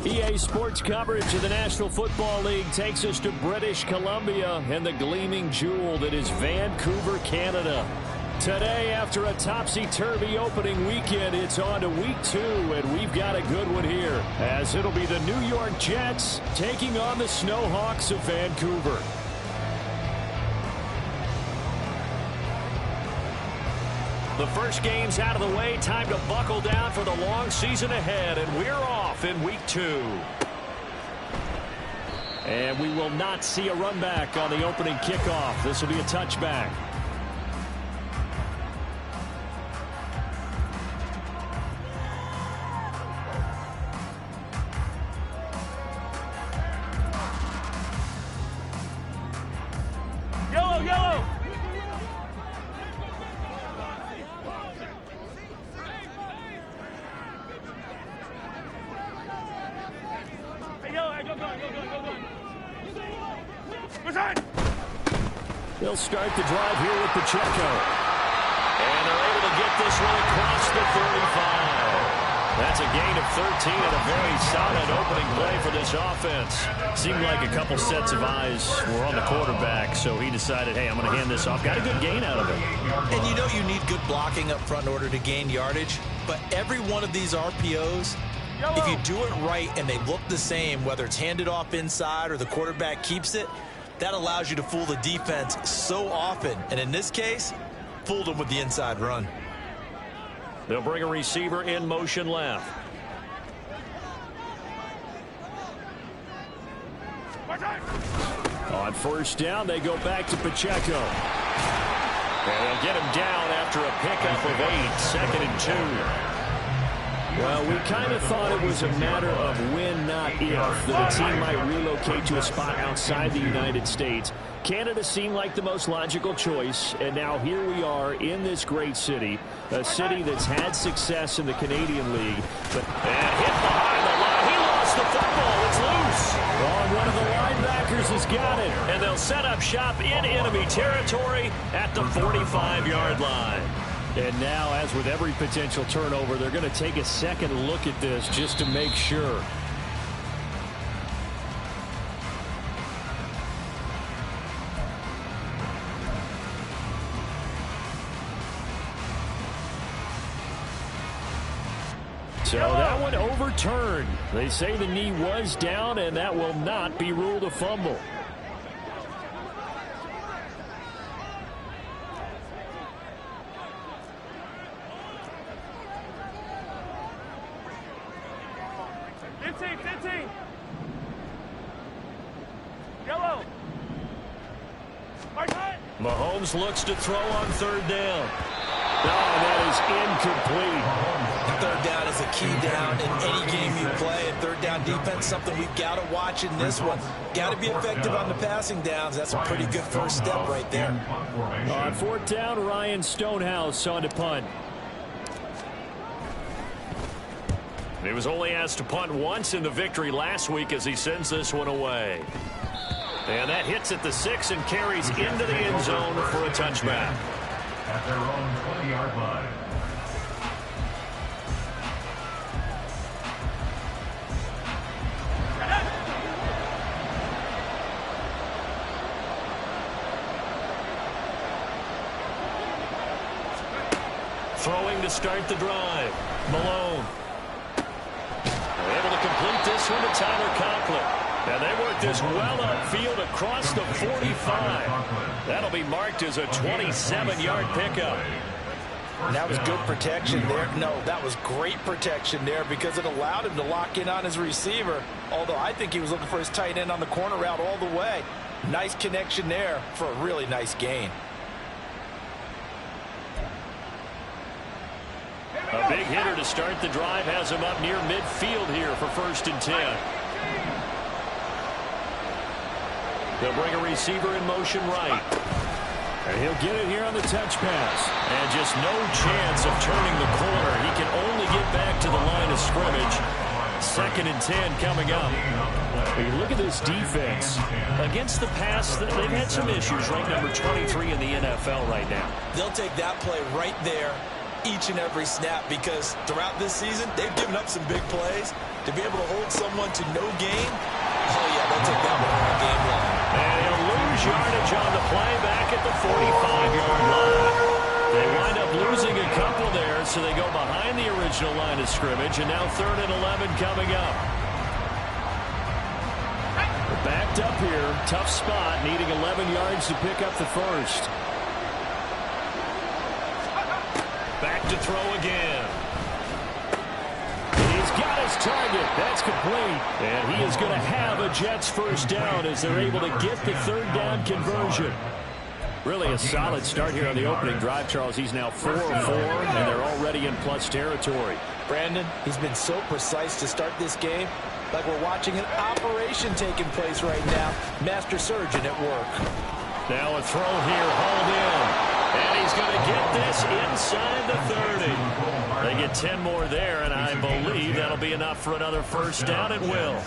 EA Sports coverage of the National Football League takes us to British Columbia and the gleaming jewel that is Vancouver, Canada. Today, after a topsy-turvy opening weekend, it's on to week 2, and we've got a good one here, as it'll be the New York Jets taking on the Snowhawks of Vancouver. The first game's out of the way. Time to buckle down for the long season ahead, and we're off in week 2. And we will not see a run back on the opening kickoff. This will be a touchback. Yellow! They'll start the drive here with Pacheco. And they're able to get this one across the 35. That's a gain of 13 and a very solid opening play for this offense. Seemed like a couple sets of eyes were on the quarterback, so he decided, hey, I'm going to hand this off. Got a good gain out of it. And you know you need good blocking up front in order to gain yardage, but every one of these RPOs, if you do it right and they look the same, whether it's handed off inside or the quarterback keeps it, that allows you to fool the defense so often. And in this case, fooled them with the inside run. They'll bring a receiver in motion left. On first down, they go back to Pacheco. And they'll get him down after a pickup of 8, 2nd and 2. Well, we kind of thought it was a matter of when, not if, that a team might relocate to a spot outside the United States. Canada seemed like the most logical choice, and now here we are in this great city, a city that's had success in the Canadian League. But hit behind the line. He lost the football. It's loose. Oh, one of the linebackers has got it. And they'll set up shop in enemy territory at the 45-yard line. And now, as with every potential turnover, they're going to take a second look at this just to make sure. So that one overturned. They say the knee was down, and that will not be ruled a fumble. Mahomes looks to throw on third down. Oh, that is incomplete. Third down is a key down in any game you play, and third down defense, something we've got to watch in this one. Got to be effective on the passing downs. That's a pretty good first step right there. On fourth down, Ryan Stonehouse on to punt. He was only asked to punt once in the victory last week as he sends this one away. And that hits at the 6 and carries into the end zone for a touchback. At their own 20-yard line. Throwing to start the drive. Malone. Able to complete this one to Tyler Conklin. And they work this well upfield across the 45. That'll be marked as a 27-yard pickup. And that was good protection there. No, that was great protection there because it allowed him to lock in on his receiver. Although I think he was looking for his tight end on the corner route all the way. Nice connection there for a really nice gain. A big hitter to start the drive has him up near midfield here for 1st and 10. They'll bring a receiver in motion right. And he'll get it here on the touch pass. And just no chance of turning the corner. He can only get back to the line of scrimmage. 2nd and 10 coming up. But you look at this defense. Against the pass, they've had some issues. Ranked number 23 in the NFL right now. They'll take that play right there each and every snap because throughout this season, they've given up some big plays. To be able to hold someone to no gain, oh, yeah, they'll take that one all game long. And he'll lose yardage on the play back at the 45-yard line. They wind up losing a couple there, so they go behind the original line of scrimmage, and now 3rd and 11 coming up. Backed up here, tough spot, needing 11 yards to pick up the first. Back to throw again. He's got his target. That's complete. And he is going to have a Jets first down as they're able to get the 3rd down conversion. Really a solid start here on the opening drive, Charles. He's now 4 of 4, and they're already in plus territory. Brandon, he's been so precise to start this game. Like we're watching an operation taking place right now. Master surgeon at work. Now a throw here, hauled in. And he's going to get this inside the 30. They get 10 more there, and I believe that'll be enough for another first down at will.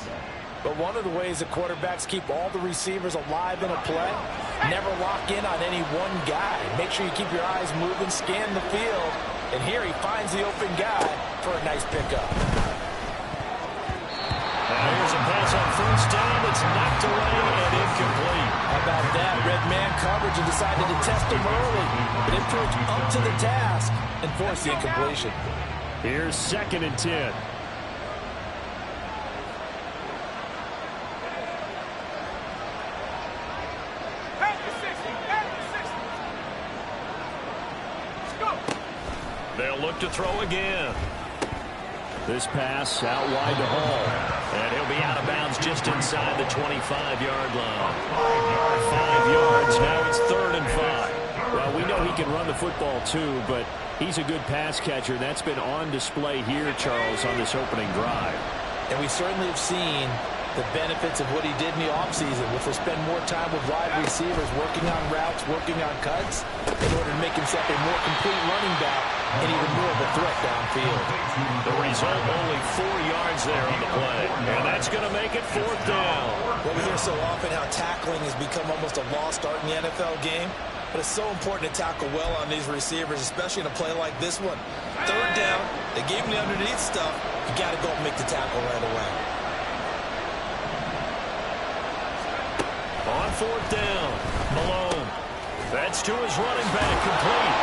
But one of the ways that quarterbacks keep all the receivers alive in a play, never lock in on any one guy. Make sure you keep your eyes moving, scan the field. And here he finds the open guy for a nice pickup. Now here's a pass on first down. It's knocked away and incomplete. How about that? Red man coverage and decided to test him early. But it proved up to the task and forced the incompletion. Here's 2nd and 10. They'll look to throw again. This pass out wide to Hall. And he'll be out of bounds just inside the 25-yard line. 5 yards. Now it's 3rd and 5. Well, we know he can run the football too, but he's a good pass catcher. That's been on display here, Charles, on this opening drive. And we certainly have seen the benefits of what he did in the offseason, which was spend more time with wide receivers, working on routes, working on cuts, in order to make himself a more complete running back and even more of a threat downfield. The result, only 4 yards there on the play. And that's going to make it 4th down. Well, we hear so often how tackling has become almost a lost art in the NFL game. But it's so important to tackle well on these receivers, especially in a play like this one. 3rd down, they gave him the underneath stuff. You got to go and make the tackle right away. On 4th down, Malone. That's to his running back, complete.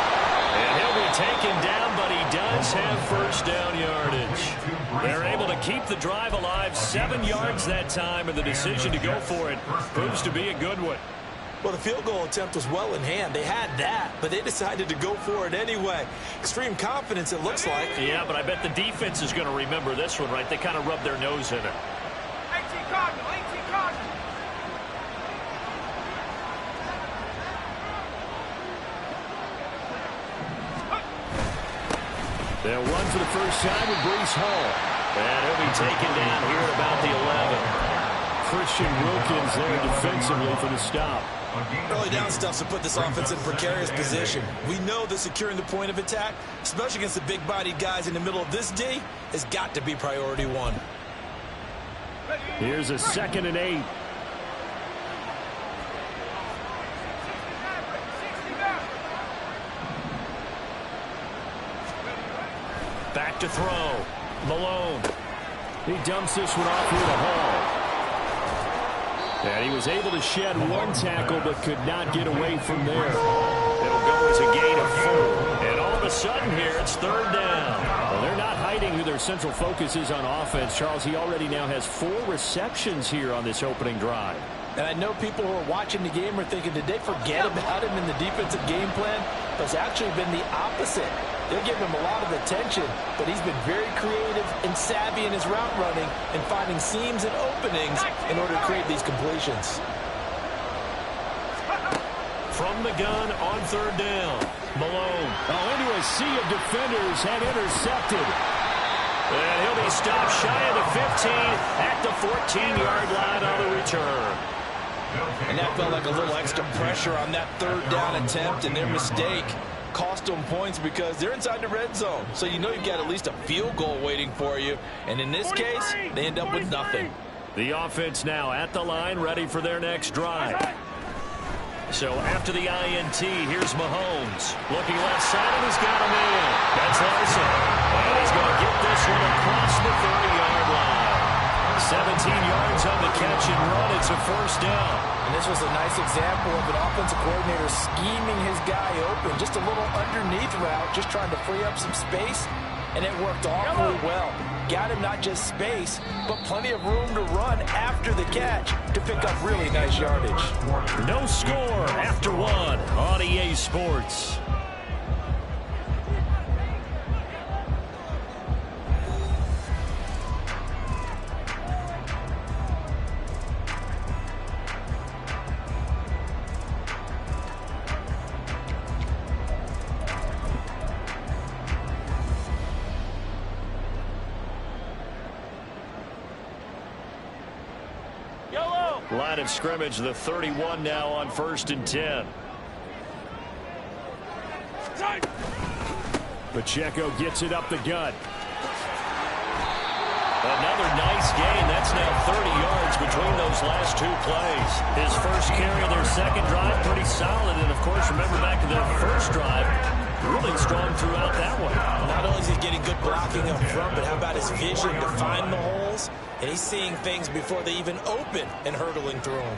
And he'll be taken down, but he does have first down yardage. They're able to keep the drive alive, 7 yards that time, and the decision to go for it proves to be a good one. Well, the field goal attempt was well in hand. They had that, but they decided to go for it anyway. Extreme confidence, it looks like. Yeah, but I bet the defense is going to remember this one, right? They kind of rubbed their nose in it. 18 Cardinal, 18 Cardinal. They'll run for the first time with Breece Hall. And he'll be taken down here at about the 11. Christian Wilkins there defensively for the stop. Early down stuff to put this offense in precarious position. We know that securing the point of attack, especially against the big-bodied guys in the middle of this D, has got to be priority one. Here's a 2nd and 8. Back to throw. Malone. He dumps this one off here to Hall. And he was able to shed one tackle but could not get away from there. It'll go as a gain of 4. And all of a sudden here, it's 3rd down. Well, they're not hiding who their central focus is on offense. Charles, he already now has 4 receptions here on this opening drive. And I know people who are watching the game are thinking, did they forget about him in the defensive game plan? But it's actually been the opposite. They're giving him a lot of attention, but he's been very creative and savvy in his route running and finding seams and openings in order to create these completions. From the gun on 3rd down, Malone. Into a sea of defenders and intercepted. And he'll be stopped shy of the 15 at the 14-yard line on the return. And that felt like a little extra pressure on that 3rd down attempt, and their mistake cost them points because they're inside the red zone. So you know you've got at least a field goal waiting for you. And in this case, they end up with nothing. The offense now at the line, ready for their next drive. So after the INT, here's Mahomes. Looking left side, and he's got him in. That's Larson. And he's going to get this one across the 30-yard line. 17 yards on the catch and run. It's a first down. And this was a nice example of an offensive coordinator scheming his guy open. Just a little underneath route, just trying to free up some space. And it worked awfully well. Got him not just space, but plenty of room to run after the catch to pick up really nice yardage. No score after one on EA Sports. Line of scrimmage, the 31 now on 1st and 10. Pacheco gets it up the gut. Another nice gain. That's now 30 yards between those last two plays. His first carry of their second drive, pretty solid. And, of course, remember back to their first drive, really strong throughout that one. Not only is he getting good blocking up front, but how about his vision to find the holes? And he's seeing things before they even open and hurdling through them.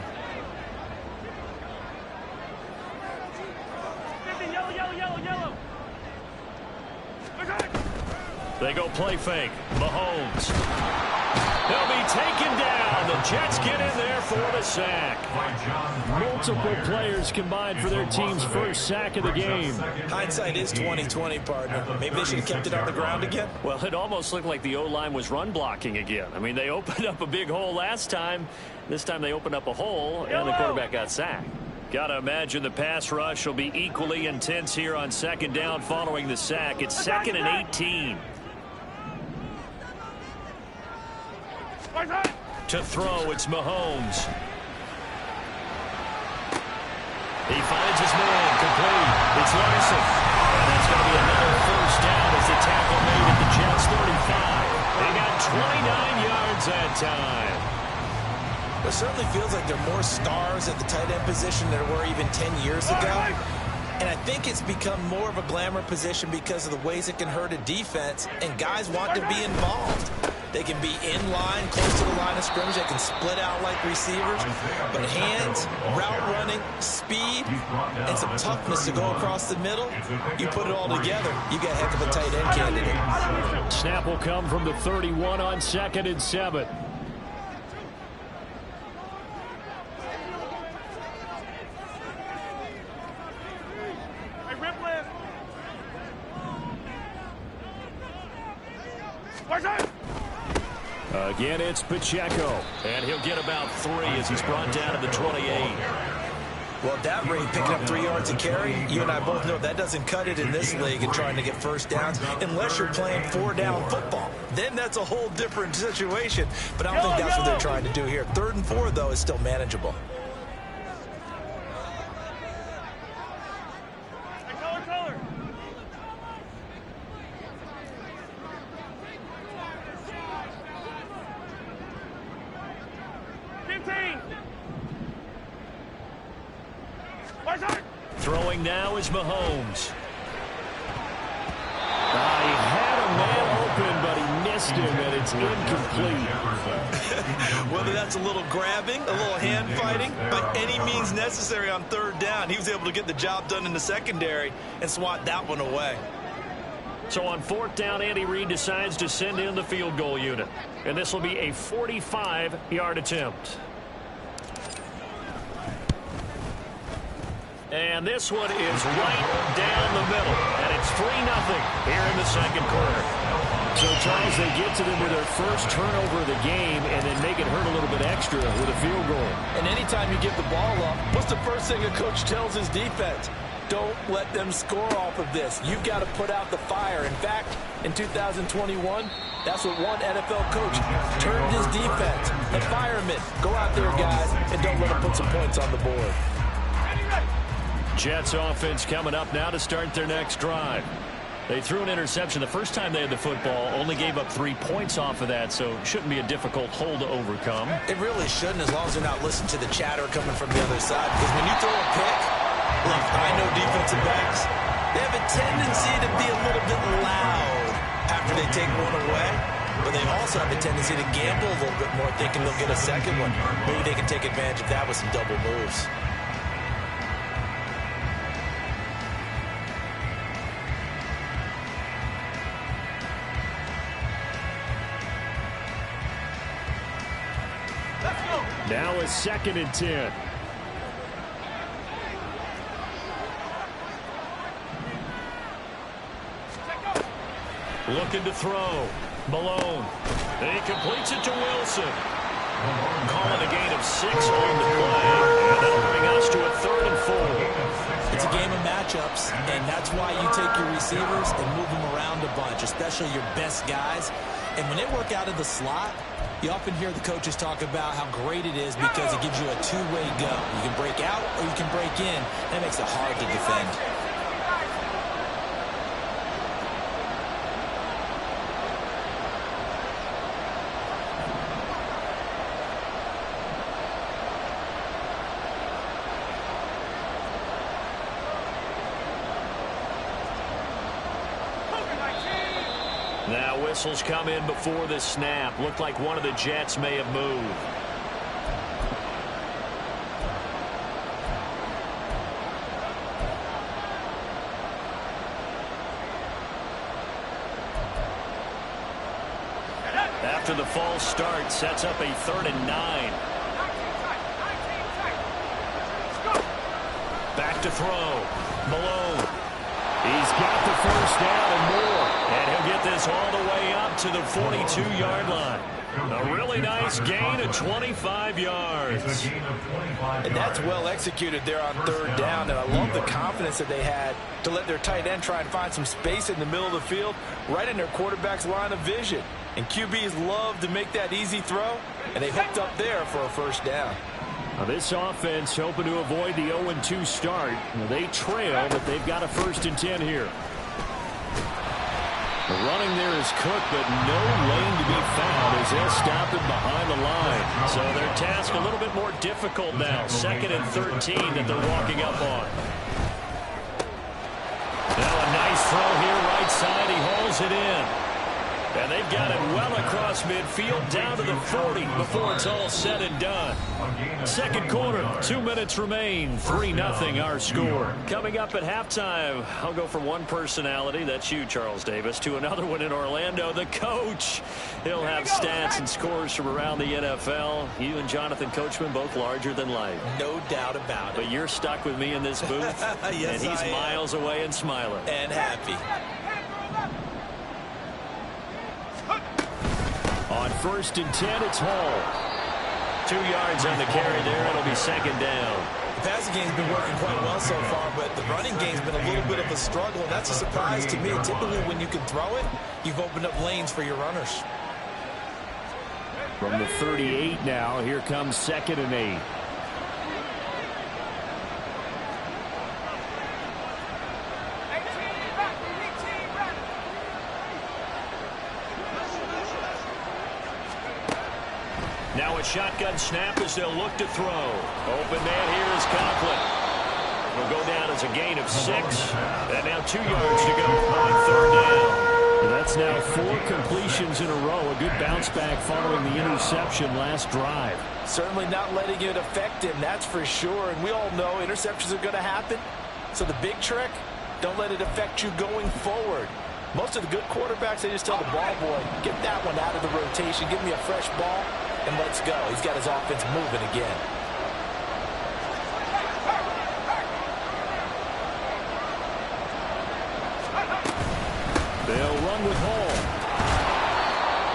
Yellow. They go play fake. Mahomes. He'll be taken down. The Jets get in there for the sack. Multiple players combined for their team's first sack of the game. Hindsight is 20/20, partner. Maybe they should have kept it on the ground again. Well, it almost looked like the O-line was run blocking again. I mean, they opened up a big hole last time. This time they opened up a hole, and the quarterback got sacked. Got to imagine the pass rush will be equally intense here on second down following the sack. It's 2nd and 18. To throw, it's Mahomes. He finds his man, complete. It's Larson. And that's going to be another first down as the tackle made at the Jets 35. They got 29 yards that time. It certainly feels like there are more stars at the tight end position than there were even 10 years ago. And I think it's become more of a glamour position because of the ways it can hurt a defense, and guys want to be involved. They can be in line, close to the line of scrimmage. They can split out like receivers. But hands, route running, speed, and some toughness to go across the middle, you put it all together, you got a heck of a tight end candidate. Snap will come from the 31 on 2nd and 7. Again, it's Pacheco, and he'll get about 3 as he's brought down to the 28. Well, at that rate, picking up 3 yards a carry, you and I both know that doesn't cut it in this league and trying to get first downs unless you're playing 4-down football. Then that's a whole different situation, but I don't think that's what they're trying to do here. 3rd and 4, though, is still manageable. Throwing now is Mahomes. He had a man open, but he missed him, and it's incomplete. Whether that's a little grabbing, a little hand fighting, by any means necessary on 3rd down, he was able to get the job done in the secondary and swat that one away. So on 4th down, Andy Reid decides to send in the field goal unit. And this will be a 45-yard attempt. And this one is right down the middle. And it's 3-0 here in the second quarter. So, Charles, they get to them with their first turnover of the game and then make it hurt a little bit extra with a field goal. And anytime you give the ball up, what's the first thing a coach tells his defense? Don't let them score off of this. You've got to put out the fire. In fact, in 2021, that's what one NFL coach turned his defense. The firemen. Go out there, guys, and don't let them put some points on the board. Jets offense coming up now to start their next drive. They threw an interception the first time they had the football, only gave up 3 points off of that, so it shouldn't be a difficult hole to overcome. It really shouldn't, as long as they're not listening to the chatter coming from the other side. Because when you throw a pick, look, I know defensive backs, they have a tendency to be a little bit loud after they take one away. But they also have a tendency to gamble a little bit more, thinking they'll get a second one. Maybe they can take advantage of that with some double moves. Now a 2nd and 10. Looking to throw. Malone. And he completes it to Wilson. Calling a gain of 6 on the play. And that'll bring us to a 3rd and 4. It's a game of matchups, and that's why you take your receivers and move them around a bunch, especially your best guys. And when they work out of the slot, you often hear the coaches talk about how great it is because it gives you a two-way go. You can break out or you can break in. That makes it hard to defend. Now whistles come in before the snap. Looked like one of the Jets may have moved. After the false start, sets up a 3rd and 9. Back to throw. Malone. He's got the first down and more. And he'll get this all the way up to the 42-yard line. A really nice gain of 25 yards. And that's well executed there on 3rd down. And I love the confidence that they had to let their tight end try and find some space in the middle of the field, right in their quarterback's line of vision. And QBs love to make that easy throw, and they hooked up there for a 1st down. Now this offense hoping to avoid the 0-2 start. They trail, but they've got a 1st and 10 here. The running there is Cook, but no lane to be found as they'll stop it behind the line. So their task a little bit more difficult now. 2nd and 13 that they're walking up on. Now a nice throw here right side. He hauls it in. And they've got it well across midfield down to the 40 before it's all said and done. 2nd quarter, 2 minutes remain. 3-0 our score. Coming up at halftime, I'll go from one personality, that's you, Charles Davis, to another one in Orlando, the coach. He'll have stats and scores from around the NFL. You and Jonathan Coachman both larger than life. No doubt about it. But you're stuck with me in this booth. Yes, and he's miles away and smiling. And happy. On 1st and 10, it's Hall. 2 yards on the carry there. It'll be 2nd down. The passing game's been working quite well so far, but the running game's been a little bit of a struggle, and that's a surprise to me. Typically, when you can throw it, you've opened up lanes for your runners. From the 38 now, here comes 2nd and 8. Now a shotgun snap as they'll look to throw. Open man here is Conklin. Will go down as a gain of 6. And now 2 yards to go on 3rd down. That's now 4 completions in a row. A good bounce back following the interception last drive. Certainly not letting it affect him, that's for sure. And we all know interceptions are going to happen. So the big trick, don't let it affect you going forward. Most of the good quarterbacks, they just tell the ball boy, get that one out of the rotation, give me a fresh ball, and let's go. He's got his offense moving again. They'll run with Hall.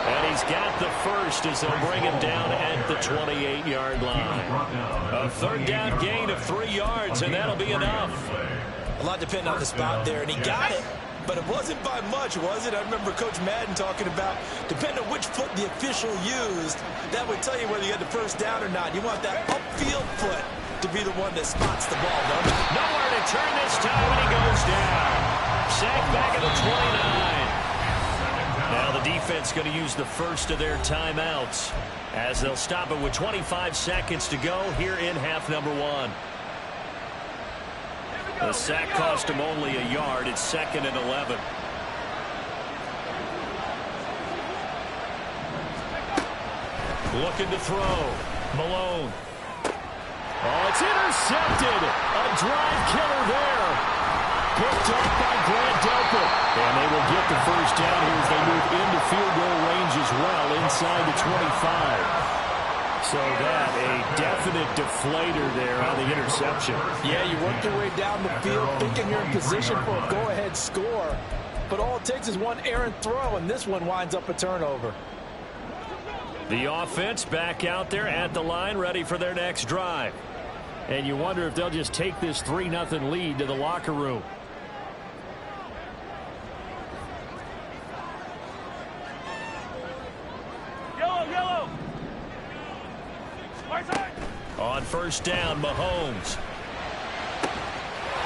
And he's got the first as they'll bring him down at the 28-yard line. A 3rd down gain of 3 yards, and that'll be enough. A lot depending on the spot there, and he got it. But it wasn't by much, was it? I remember Coach Madden talking about, depending on which foot the official used, that would tell you whether you had the first down or not. You want that upfield foot to be the one that spots the ball, don't you? Nowhere to turn this time, and he goes down. Sacked back at the 29. offense going to use the first of their timeouts as they'll stop it with 25 seconds to go here in half number one. The sack cost him only a yard. It's 2nd and 11. Looking to throw. Malone. Oh, it's intercepted. A drive killer there. Picked up by Grant Delpit. And they will get the first down here as they move into field goal range as well inside the 25. So that a definite deflator there on the interception. Yeah, you work your way down the field thinking you're in position for a go-ahead score. But all it takes is one errant throw, and this one winds up a turnover. The offense back out there at the line, ready for their next drive. And you wonder if they'll just take this 3-0 lead to the locker room. Yellow. On first down, Mahomes.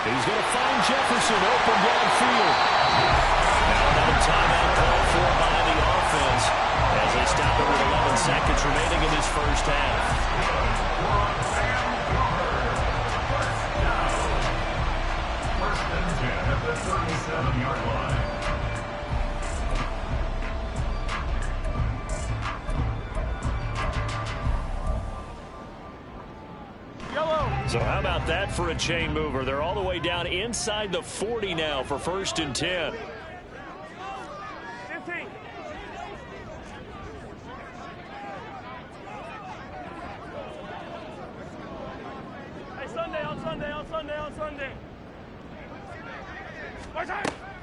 He's going to find Jefferson open downfield. Now another timeout called for by the offense as they stop it with 11 seconds remaining in this first half. First and 10 at the 37-yard line. So how about that for a chain mover? They're all the way down inside the 40 now for 1st and 10. 15. Hey, Sunday.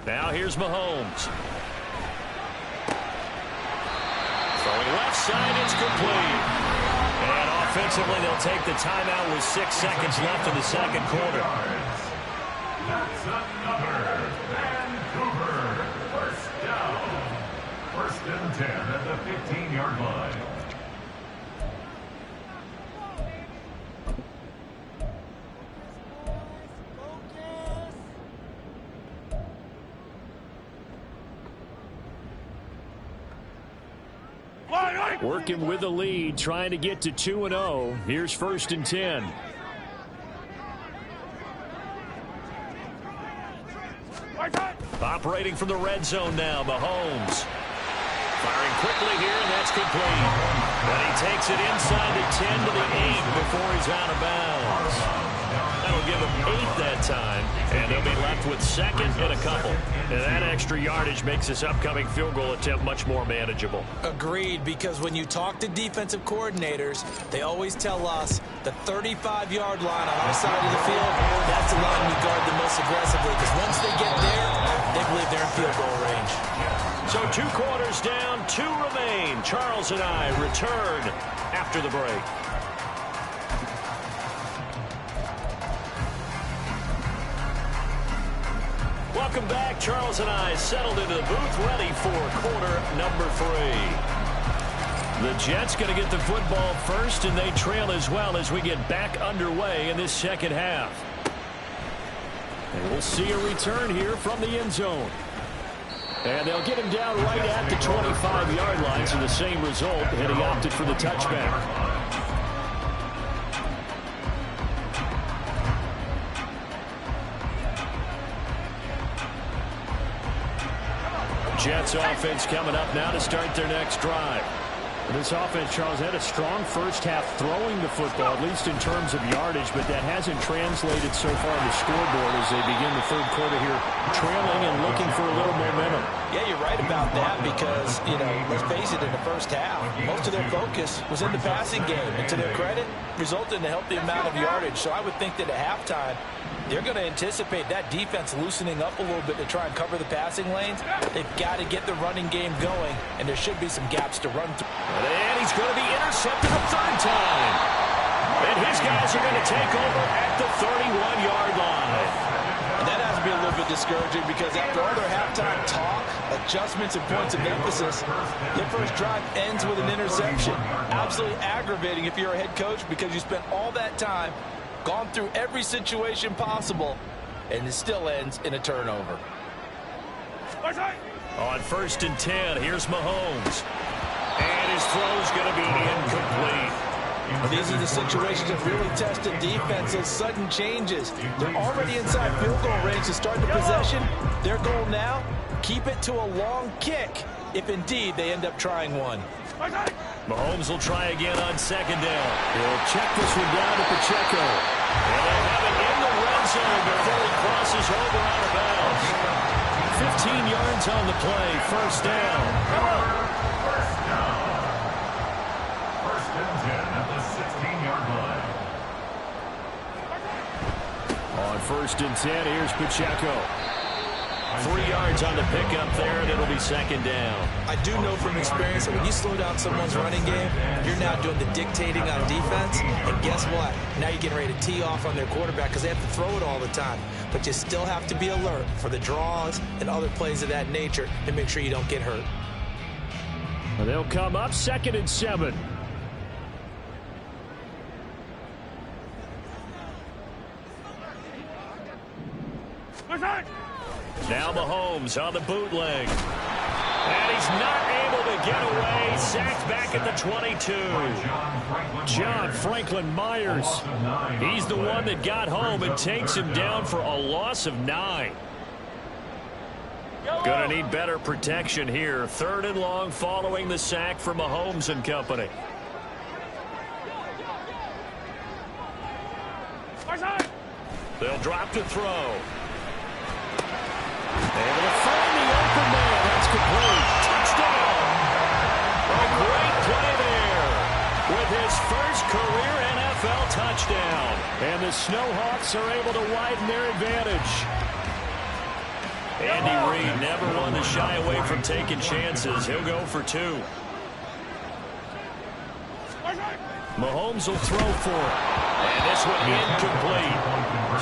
Now here's Mahomes. Throwing left side, it's complete. And offensively, they'll take the timeout with 6 seconds left in the second quarter. That's another Vancouver first down. 1st and 10 at the 15-yard line. Working with the lead, trying to get to 2-0. Here's 1st and 10. Operating from the red zone now, Mahomes. Firing quickly here, and that's complete. But he takes it inside the 10 to the 8 before he's out of bounds. That'll give him 8 that time, and they'll be left with 2nd and a couple. And that extra yardage makes this upcoming field goal attempt much more manageable. Agreed, because when you talk to defensive coordinators, they always tell us the 35-yard line on our side of the field, that's the line we guard the most aggressively, because once they get there, they believe they're in field goal range. So 2 quarters down, 2 remain. Charles and I return after the break. Welcome back. Charles and I settled into the booth, ready for quarter number 3. The Jets going to get the football first, and they trail as well as we get back underway in this second half. And we'll see a return here from the end zone. And they'll get him down right at the 25-yard line, so the same result, and he opted for the touchback. Jets offense coming up now to start their next drive. This offense, Charles, had a strong first half throwing the football, at least in terms of yardage, but that hasn't translated so far on the scoreboard as they begin the third quarter here, trailing and looking for a little momentum. Yeah, you're right about that because, let's face it, in the first half, most of their focus was in the passing game. And to their credit, resulted in a healthy amount of yardage. So I would think that at halftime, they're going to anticipate that defense loosening up a little bit to try and cover the passing lanes. They've got to get the running game going, and there should be some gaps to run through. And he's going to be intercepted a 3rd time. And his guys are going to take over at the 31-yard line. And that has to be a little bit discouraging because after all their halftime talk, adjustments and points of emphasis, their first drive ends with an interception. Absolutely aggravating if you're a head coach because you spent all that time, gone through every situation possible, and it still ends in a turnover. On 1st and 10, here's Mahomes. And his throw's going to be incomplete. Well, these are the situations that really test a defense, those sudden changes. They're already inside field goal range to start the possession. Their goal now, keep it to a long kick, if indeed they end up trying one. Mahomes will try again on 2nd down. He'll check this one down to Pacheco. And they'll have it in the red zone before he crosses over out of bounds. 15 yards on the play, 1st down. First down. 1st and 10 at the 16-yard line. On 1st and 10, here's Pacheco. 3 yards on the pickup there, and it'll be 2nd down. I do know from experience that when you slow down someone's running game, you're now doing the dictating on defense. And guess what? Now you're getting ready to tee off on their quarterback because they have to throw it all the time. But you still have to be alert for the draws and other plays of that nature to make sure you don't get hurt. And they'll come up 2nd and 7. Now Mahomes on the bootleg. And he's not able to get away. Sacked back at the 22. John Franklin Myers. He's the one that got home and takes him down for a loss of 9. Gonna need better protection here. 3rd and long following the sack from Mahomes and company. They'll drop to throw. Able to find the open man. That's complete. Touchdown. A great play there with his first career NFL touchdown. And the Snowhawks are able to widen their advantage. Andy Reid never one to shy away from taking chances. He'll go for 2. Mahomes will throw for it. And this one incomplete.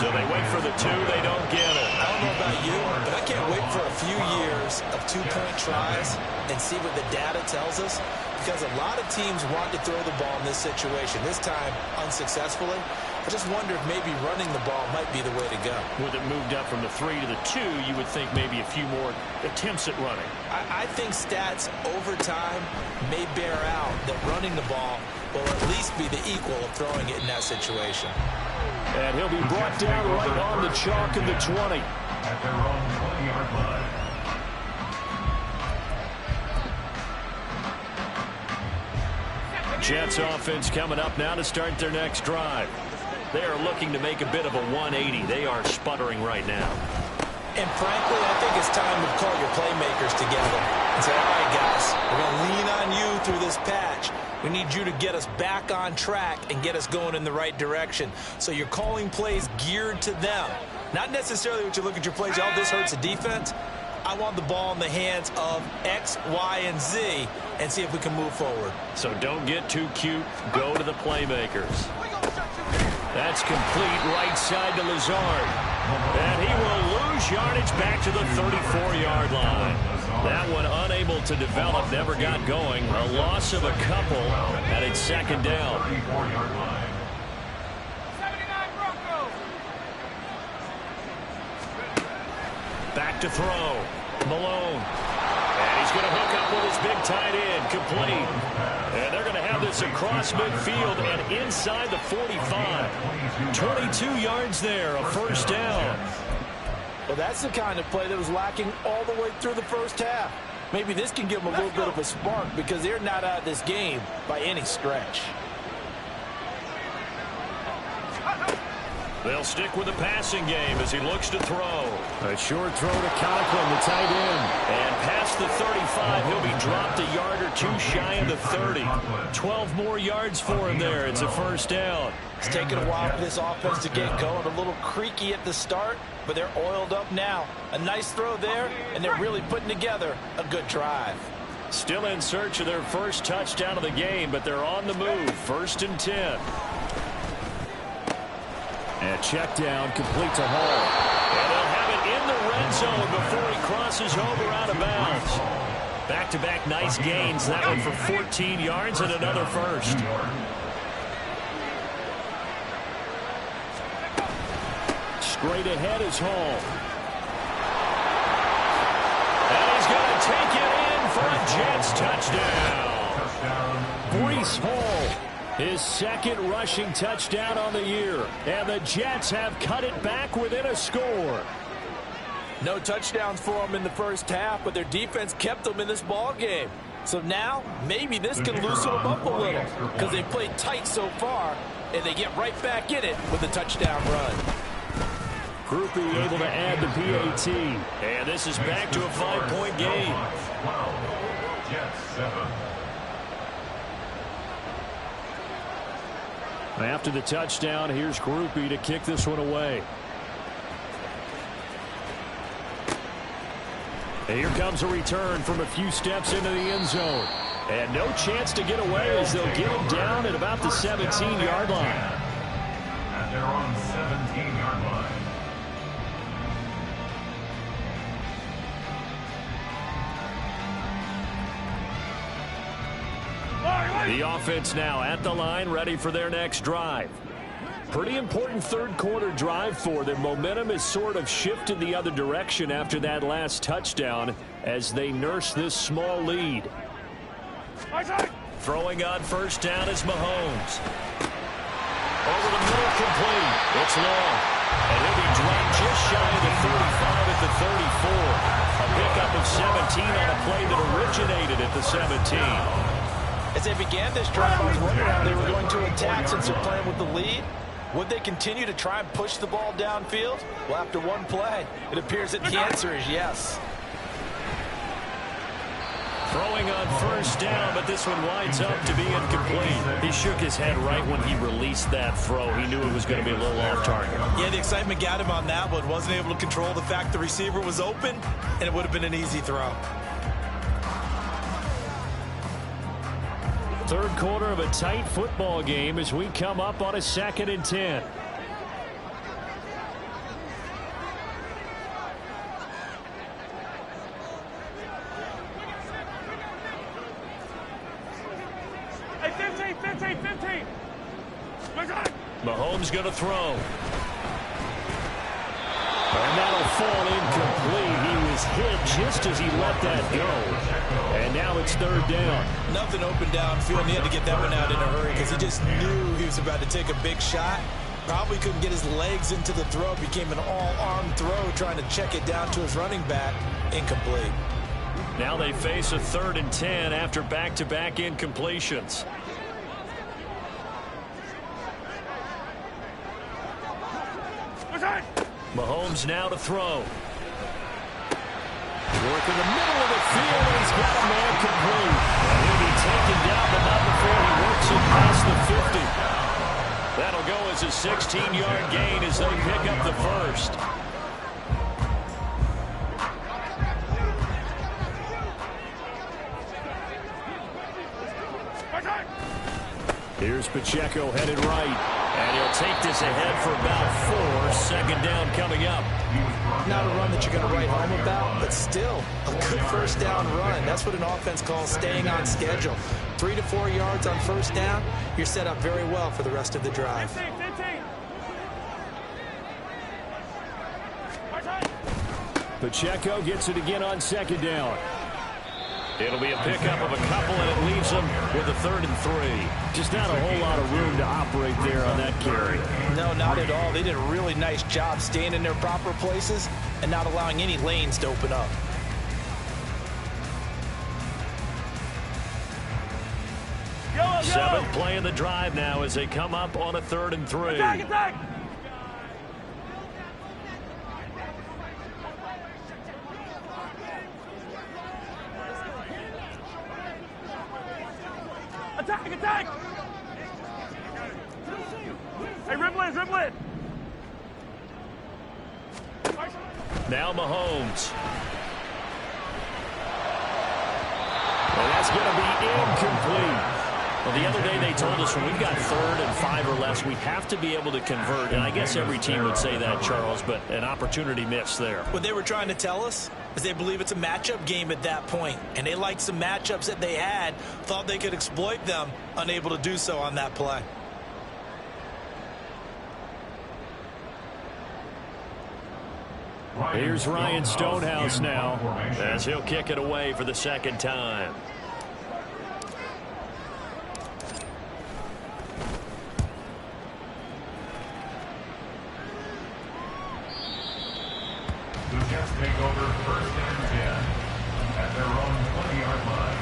So they wait for the 2. They don't get it. I don't know about you, but I can't wait for a few years of 2-point tries and see what the data tells us. Because a lot of teams want to throw the ball in this situation. This time, unsuccessfully. I just wonder if maybe running the ball might be the way to go. With it moved up from the 3 to the 2, you would think maybe a few more attempts at running. I think stats over time may bear out that running the ball will at least be the equal of throwing it in that situation. And he'll be brought down right on the chalk of the 20. At their own 20-yard line. Jets offense coming up now to start their next drive. They are looking to make a bit of a 180. They are sputtering right now. And frankly, I think it's time to call your playmakers together and say, all right, guys, we're going to lean on you through this patch. We need you to get us back on track and get us going in the right direction. So you're calling plays geared to them. Not necessarily what you look at your plays, oh, this hurts the defense. I want the ball in the hands of X, Y, and Z and see if we can move forward. So don't get too cute. Go to the playmakers. That's complete right side to Lazard. And he will lose yardage back to the 34-yard line. That one unable to develop, never got going. A loss of a couple, and it's 2nd down. 34-yard line. Back to throw. Malone. And he's going to hook up with his big tight end. Complete. And they're going to have this across midfield and inside the 45. 22 yards there, a 1st down. Well, that's the kind of play that was lacking all the way through the 1st half. Maybe this can give them a little bit of a spark because they're not out of this game by any stretch. They'll stick with the passing game as he looks to throw. A short throw to Conklin, the tight end. And past the 35, he'll be dropped a yard or 2 shy of the 30. 12 more yards for him there. It's a 1st down. It's taken a while for this offense to get going. A little creaky at the start, but they're oiled up now. A nice throw there, and they're really putting together a good drive. Still in search of their first touchdown of the game, but they're on the move. 1st and 10. And check down, complete to Hall. And they'll have it in the red zone before he crosses over out of bounds. Back-to-back nice gains. That one for 14 yards and another 1st. Straight ahead is Hall. And Jets touchdown. Breece Hall, his second rushing touchdown on the year. And the Jets have cut it back within a score. No touchdowns for them in the first half, but their defense kept them in this ball game. So now, maybe this can loosen them up a little because they played tight so far, and they get right back in it with a touchdown run. Groupie able to add the PAT. And this is back to a 5-point game. 12, Jets 7. After the touchdown, here's Groupie to kick this one away. And here comes a return from a few steps into the end zone. And no chance to get away as they'll get him down at about the 17-yard line. And they're on 17-yard line. The offense now at the line, ready for their next drive. Pretty important third quarter drive for them. Momentum has sort of shifted the other direction after that last touchdown as they nurse this small lead. Throwing on first down is Mahomes. Over the middle, complete. It's long. And he'll be dropped just shy of the 35 at the 34. A pickup of 17 on a play that originated at the 17. As they began this drive, I was wondering how they were going to attack since they're playing with the lead. Would they continue to try and push the ball downfield? Well, after one play, it appears that the answer is yes. Throwing on first down, but this one winds up to be incomplete. He shook his head right when he released that throw. He knew it was going to be a little off target. Yeah, the excitement got him on that one. Wasn't able to control the fact the receiver was open, and it would have been an easy throw. Third quarter of a tight football game as we come up on a 2nd and 10. Hey, 15. Mahomes going to throw. And that'll fall incomplete. He was hit just as he let that go. And now it's third down. Nothing open downfield, and he had to get that one out in a hurry because he just knew he was about to take a big shot. Probably couldn't get his legs into the throw. Became an all-arm throw, trying to check it down to his running back. Incomplete. Now they face a 3rd and 10 after back-to-back incompletions. Mahomes now to throw. Work in the middle of the field, and he's got a man complete. And he'll be taken down, but not before he works it past the 50. That'll go as a 16-yard gain as they pick up the first. Here's Pacheco headed right. And he'll take this ahead for about 4. Second down coming up. Not a run that you're going to write home about, but still a good first down run. That's what an offense calls staying on schedule. 3 to 4 yards on first down. You're set up very well for the rest of the drive. 15. Pacheco gets it again on second down. It'll be a pickup of a couple, and it leaves them with a 3rd and 3. Just not a whole lot of room to operate there on that carry. No, not at all. They did a really nice job staying in their proper places and not allowing any lanes to open up. Seventh play of the drive now as they come up on a 3rd and 3. Attack! Hey, dribble it! Now Mahomes. And that's going to be incomplete. Well, the other day they told us when we've got 3rd and 5 or less, we have to be able to convert. And I guess every team would say that, Charles, but an opportunity missed there. What they were trying to tell us is they believe it's a matchup game at that point. And they liked some matchups that they had, thought they could exploit them, unable to do so on that play. Here's Ryan Stonehouse now as he'll kick it away for the 2nd time. take over 1st and 10 at their own 20-yard line.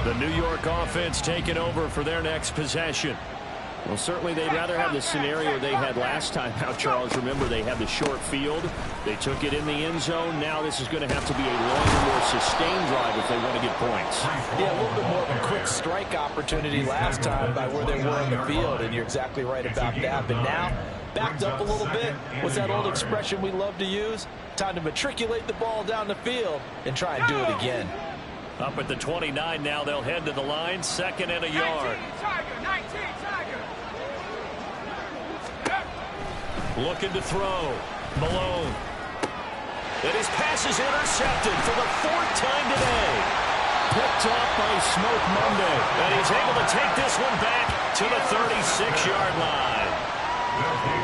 The New York offense taking over for their next possession. Well, certainly they'd rather have the scenario they had last time out, Charles. Remember, they had the short field. They took it in the end zone. Now this is going to have to be a longer, more sustained drive if they want to get points. Yeah, a little bit more of a quick strike opportunity last time by where they were in the field, and you're exactly right about that. But now, backed up a little bit. What's that old expression we love to use? Time to matriculate the ball down the field and try and do it again. Up at the 29 now, they'll head to the line, 2nd and a yard. 19, Tiger. Looking to throw. Malone. And his pass is intercepted for the 4th time today. Picked off by Smoke Monday. And he's able to take this one back to the 36-yard line.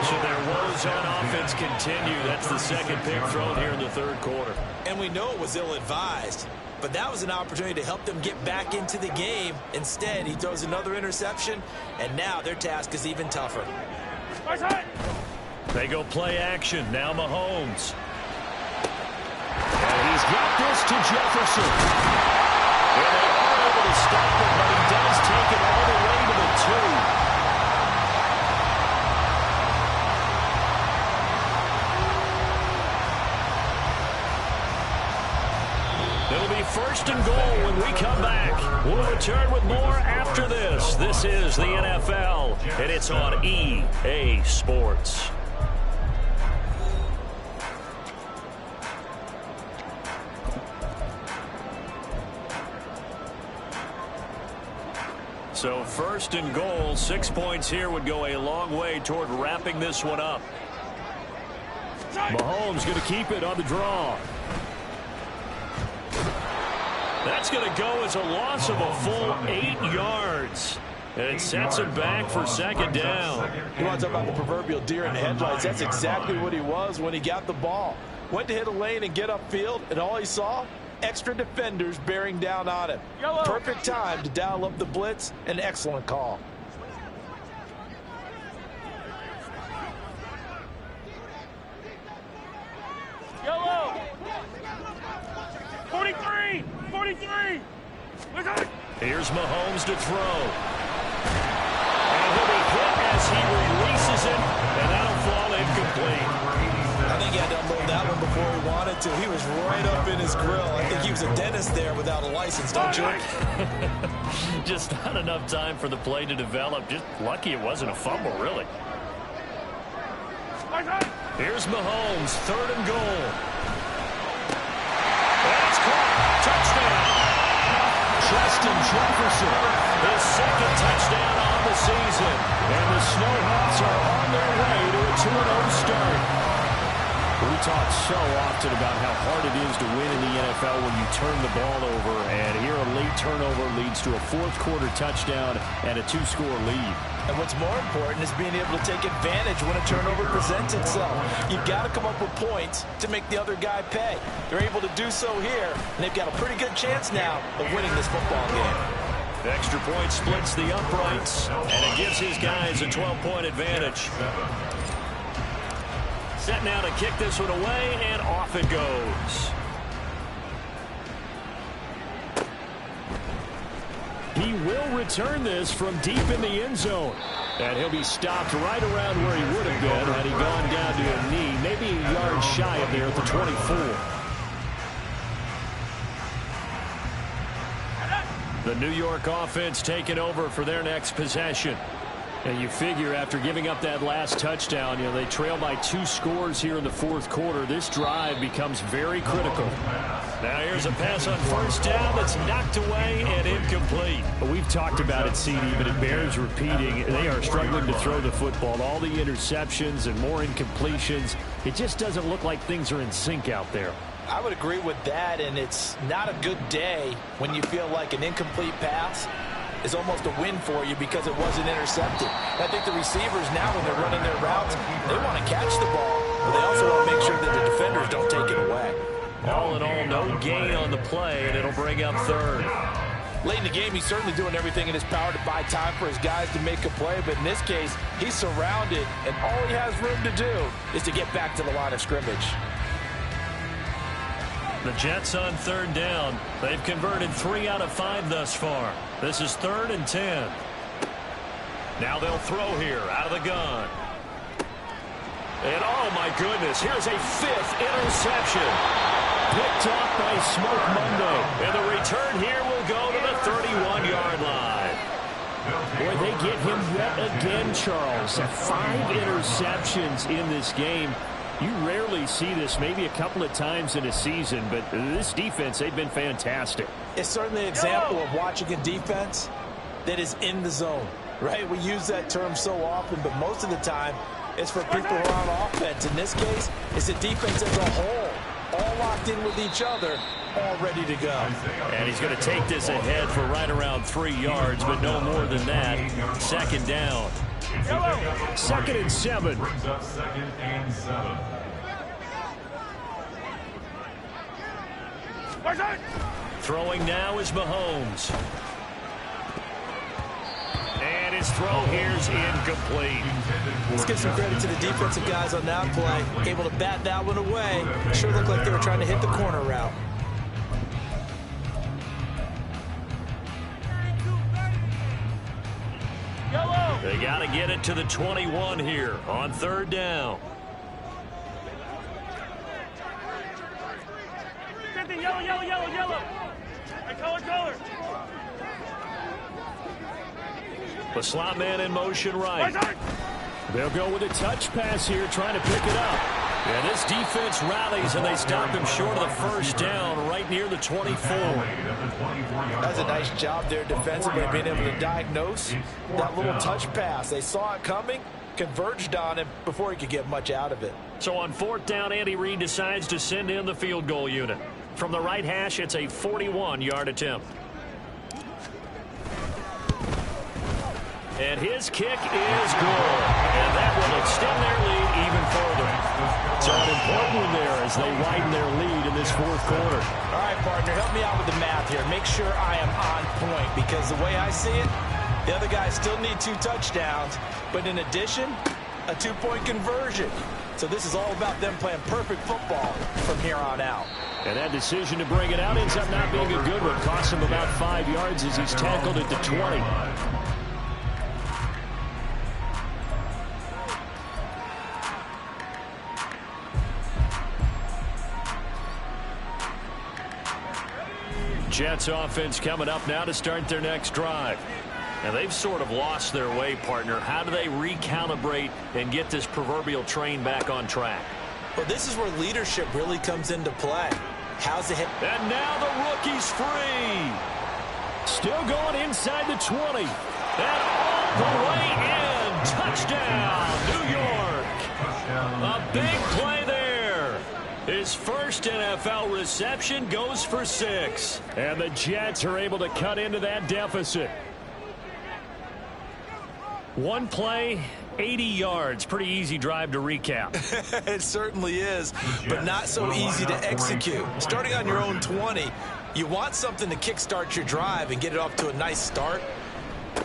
So their woes on offense continue. That's the 2nd pick thrown here in the 3rd quarter. And we know it was ill-advised, but that was an opportunity to help them get back into the game. Instead, he throws another interception, and now their task is even tougher. They go play action. Now Mahomes. And he's got this to Jefferson. And they are able to stop him, but he does take it all the way to the 2. It'll be 1st and goal when we come back. We'll return with more after this. This is the NFL, and it's on EA Sports. So 1st and goal, 6 points here would go a long way toward wrapping this one up. Mahomes going to keep it on the draw. That's going to go as a loss of a full 8 yards. And it sets him back for 2nd down. You want to talk about the proverbial deer in the headlights? That's exactly what he was when he got the ball. Went to hit a lane and get upfield, and all he saw, extra defenders bearing down on him. Perfect time to dial up the blitz. An excellent call. Yellow. 43. Here's Mahomes to throw. And he'll be hit as he releases it, and that'll fall incomplete. I think he had to unload that one before he wanted to. He was right up in his grill. I think he was a dentist there without a license, don't you? Just not enough time for the play to develop. Just lucky it wasn't a fumble, really. Here's Mahomes, 3rd and goal. That's caught. Touchdown. Justin Jefferson, his 2nd touchdown on the season. And the Snowhawks are on their way to a 2-0 start. We talk so often about how hard it is to win in the NFL when you turn the ball over. And here a late turnover leads to a 4th quarter touchdown and a 2-score lead. And what's more important is being able to take advantage when a turnover presents itself. You've got to come up with points to make the other guy pay. They're able to do so here, and they've got a pretty good chance now of winning this football game. Extra point splits the uprights, and it gives his guys a 12-point advantage. Set now to kick this one away, and off it goes. He will return this from deep in the end zone. And he'll be stopped right around where he would have been had he gone down to a knee, maybe a yard shy of there at the 24. The New York offense taking over for their next possession. And you figure after giving up that last touchdown, they trail by 2 scores here in the 4th quarter. This drive becomes very critical. Now here's a pass on 1st down that's knocked away and incomplete. We've talked about it, CD, but it bears repeating. They are struggling to throw the football. All the interceptions and more incompletions. It just doesn't look like things are in sync out there. I would agree with that, and it's not a good day when you feel like an incomplete pass is almost a win for you because it wasn't intercepted. I think the receivers now, when they're running their routes, they want to catch the ball, but they also want to make sure that the defenders don't take it away. All in all, no gain on the play, and it'll bring up 3rd. Late in the game, he's certainly doing everything in his power to buy time for his guys to make a play. But in this case, he's surrounded, and all he has room to do is to get back to the line of scrimmage. The Jets on 3rd down. They've converted 3 out of 5 thus far. This is 3rd and 10. Now they'll throw here out of the gun. And oh my goodness, here's a 5th interception. Picked off by Smoke Monday. And the return here will go to the 31-yard line. Boy, they get him yet again, Charles. 5 interceptions in this game. You rarely see this, maybe a couple of times in a season, but this defense, they've been fantastic. It's certainly an example of watching a defense that is in the zone, right? We use that term so often, but most of the time, it's for people who are on offense. In this case, it's the defense as a whole, all locked in with each other, all ready to go. And he's going to take this ahead for right around 3 yards, but no more than that. 2nd down. 2nd and 7. Brings up 2nd and 7. Throwing now is Mahomes. And his throw here's incomplete. Let's give some credit to the defensive guys on that play. Able to bat that one away. Sure looked like they were trying to hit the corner route. They got to get it to the 21 here on 3rd down. 50, yellow, yellow, yellow, yellow. And color. The slot man in motion right. They'll go with a touch pass here, trying to pick it up. And this defense rallies, and they stop him short of the 1st down right near the 24. That's a nice job there defensively, being able to diagnose that little touch pass. They saw it coming, converged on him before he could get much out of it. So on 4th down, Andy Reid decides to send in the field goal unit. From the right hash, it's a 41-yard attempt. And his kick is good. And that will extend their lead even further. So an important one there as they widen their lead in this 4th quarter. All right, partner, help me out with the math here. Make sure I am on point, because the way I see it, the other guys still need 2 touchdowns, but in addition, a 2-point conversion. So this is all about them playing perfect football from here on out. And that decision to bring it out ends up not being a good one. Cost him about 5 yards as he's tackled at the 20. Jets offense coming up now to start their next drive. And they've sort of lost their way, partner. How do they recalibrate and get this proverbial train back on track? Well, this is where leadership really comes into play. How's it hit? And now the rookie's free. Still going inside the 20. And all the way in. Touchdown, New York. A big play there. His first NFL reception goes for 6. And the Jets are able to cut into that deficit. One play, 80 yards. Pretty easy drive to recap. It certainly is, but not so easy to execute. Starting on your own 20, you want something to kickstart your drive and get it off to a nice start.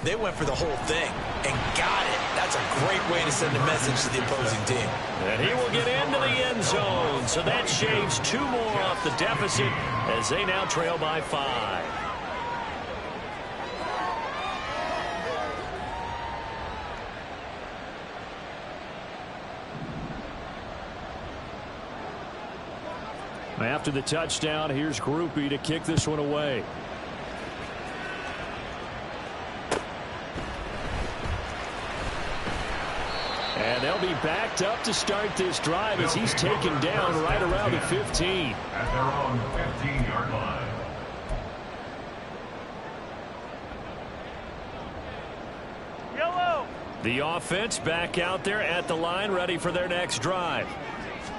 They went for the whole thing and got it. That's a great way to send a message to the opposing team. And he will get into the end zone. So that shaves 2 more off the deficit as they now trail by 5. After the touchdown, here's Groupie to kick this one away. And they'll be backed up to start this drive as he's taken down right around the 15. At their own 15-yard line. Yellow. The offense back out there at the line, ready for their next drive.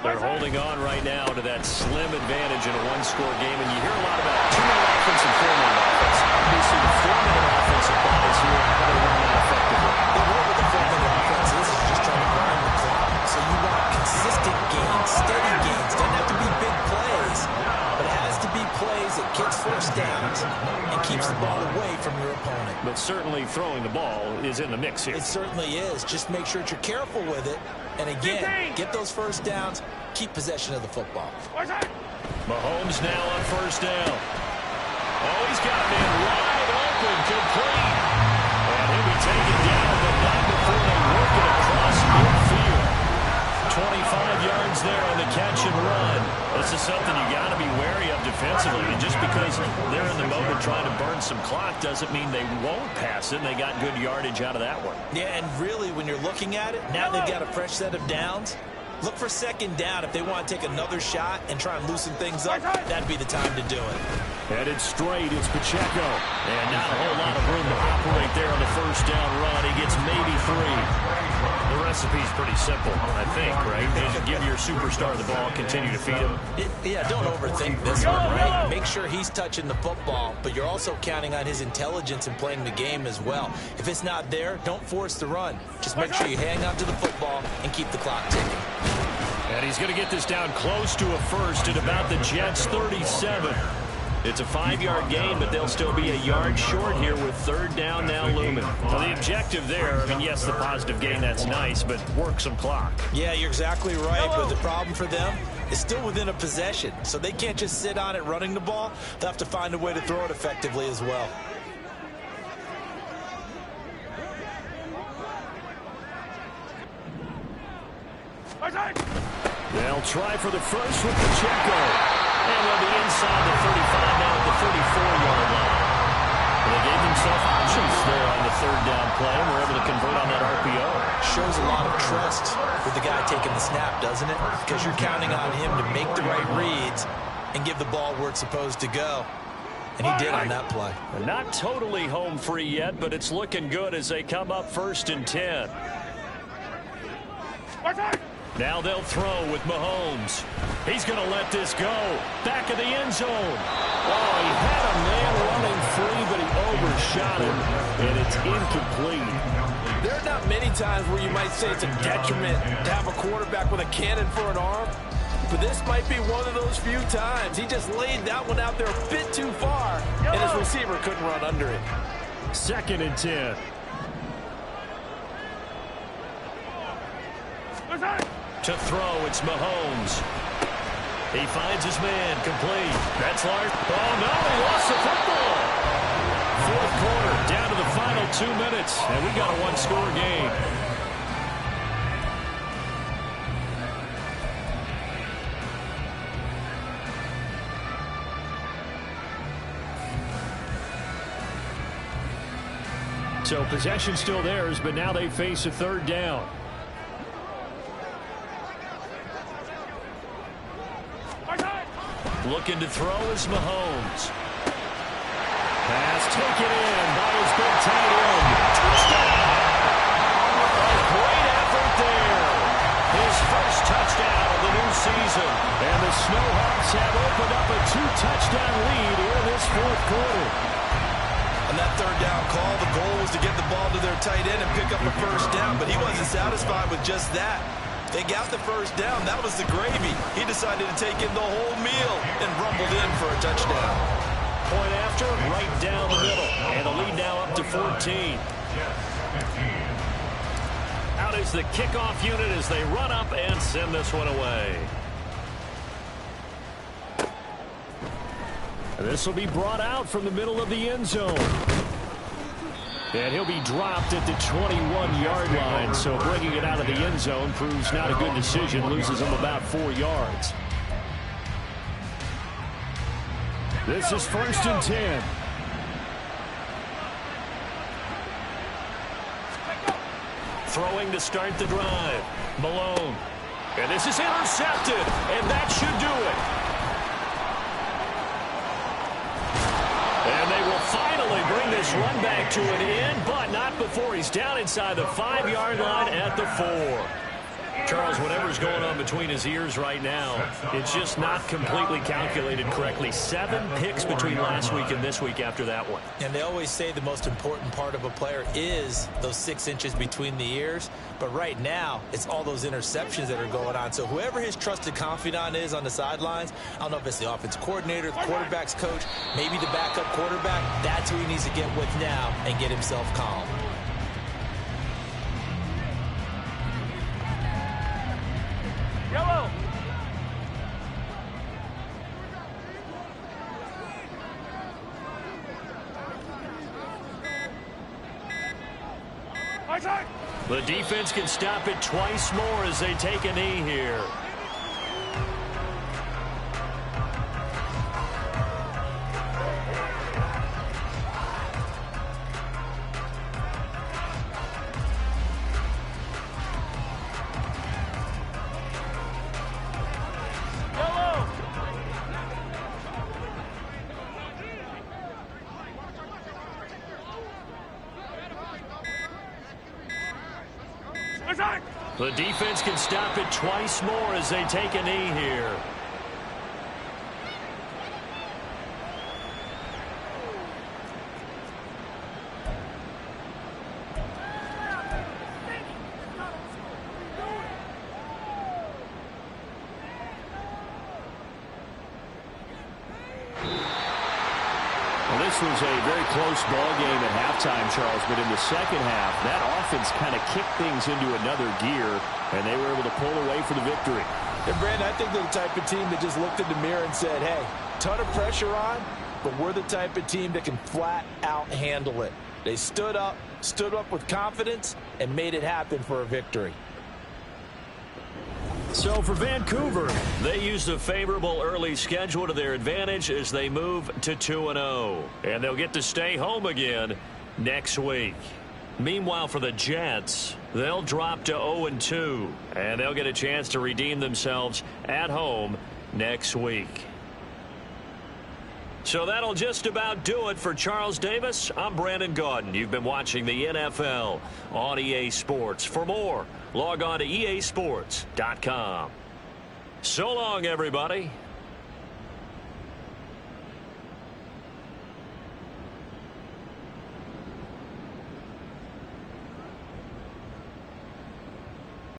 They're holding on right now to that slim advantage in a one-score game, and you hear a lot about 2-minute offense and 4-minute offense. Obviously, the 4-minute offensive guys here, how they run that effectively. They work with the 4-minute offense. This is just trying to grind the clock. So you want consistent gains, steady gains. Doesn't have to be big plays, but it has to be plays that gets 1st downs and keeps the ball away opponent. But certainly throwing the ball is in the mix here. It certainly is. Just make sure that you're careful with it. And again, get those first downs. Keep possession of the football. Mahomes now on first down. Oh, he's got him in wide open, complete. And he'll be taken down, but not before they work it across midfield. 25 yards there on the catch and run. This is something you got to be wary of defensively. And just because they're in the mode of trying to burn some clock doesn't mean they won't pass it. And they got good yardage out of that one. Yeah, and really, when you're looking at it, now they've got a fresh set of downs. Look for second down if they want to take another shot and try and loosen things up. That'd be the time to do it. Headed straight, it's Pacheco. And not a whole lot of room to operate there on the first down run. He gets maybe 3. The recipe's pretty simple, I think, right? Just give your superstar the ball, continue to feed him. Yeah, don't overthink this one, right? Make sure he's touching the football, but you're also counting on his intelligence in playing the game as well. If it's not there, don't force the run. Just make sure you hang on to the football and keep the clock ticking. And he's going to get this down close to a first at about the Jets' 37. It's a 5-yard gain, but they'll still be a yard short here with third down now looming. Well, the objective there, I mean, yes, the positive gain, that's nice, but work some clock. Yeah, you're exactly right, but the problem for them is still within a possession, so they can't just sit on it running the ball. They'll have to find a way to throw it effectively as well. They'll try for the first with Pacheco. And they'll be inside the 35, now at the 34-yard line. And they gave themselves options there on the third down play, and were able to convert on that RPO. Shows a lot of trust with the guy taking the snap, doesn't it? Because you're counting on him to make the right reads and give the ball where it's supposed to go. And he did on that play. Not totally home free yet, but it's looking good as they come up 1st and 10. Now they'll throw with Mahomes. He's going to let this go. Back of the end zone. Oh, he had a man running free, but he overshot him, and it's incomplete. There are not many times where you might say it's a detriment to have a quarterback with a cannon for an arm, but this might be one of those few times. He just laid that one out there a bit too far, and his receiver couldn't run under it. 2nd and 10. To throw, it's Mahomes. He finds his man, complete. That's large. Oh, no, he lost the football. 4th quarter, down to the final 2 minutes, and we got a one-score game. So possession still theirs, but now they face a third down. Looking to throw is Mahomes. Pass taken in by his big tight end. Touchdown! A great effort there. His first touchdown of the new season. And the Snowhawks have opened up a 2-touchdown lead here in this 4th quarter. On that third down call, the goal was to get the ball to their tight end and pick up a first down, but he wasn't satisfied with just that. They got the first down. That was the gravy. He decided to take in the whole meal and rumbled in for a touchdown. Point after, right down the middle. And the lead now up to 14. Out is the kickoff unit as they run up and send this one away. This will be brought out from the middle of the end zone. And he'll be dropped at the 21-yard line, so bringing it out of the end zone proves not a good decision, loses him about 4 yards. This is 1st and 10. Throwing to start the drive. Malone. And this is intercepted, and that should do it. And they will finally bring this run back to an end, but not before he's down inside the 5-yard line at the 4. Charles, whatever's going on between his ears right now, it's just not completely calculated correctly. 7 picks between last week and this week after that one. And they always say the most important part of a player is those 6 inches between the ears. But right now, it's all those interceptions that are going on. So whoever his trusted confidant is on the sidelines, I don't know if it's the offensive coordinator, the quarterback's coach, maybe the backup quarterback, that's who he needs to get with now and get himself calm. Yellow. The defense can stop it twice more as they take a knee here. The defense can stop it twice more as they take a knee here. Well, this was a very close ball game at halftime, Charles, but in the second half, that offense kind of kicked things into another gear, and they were able to pull away for the victory. And, Brandon, I think they're the type of team that just looked in the mirror and said, hey, ton of pressure on, but we're the type of team that can flat out handle it. They stood up with confidence, and made it happen for a victory. So for Vancouver, they used a favorable early schedule to their advantage as they move to 2-0. And they'll get to stay home again next week. Meanwhile, for the Jets, they'll drop to 0-2. And they'll get a chance to redeem themselves at home next week. So that'll just about do it for Charles Davis. I'm Brandon Gaudin. You've been watching the NFL on EA Sports. For more, log on to easports.com. So long, everybody.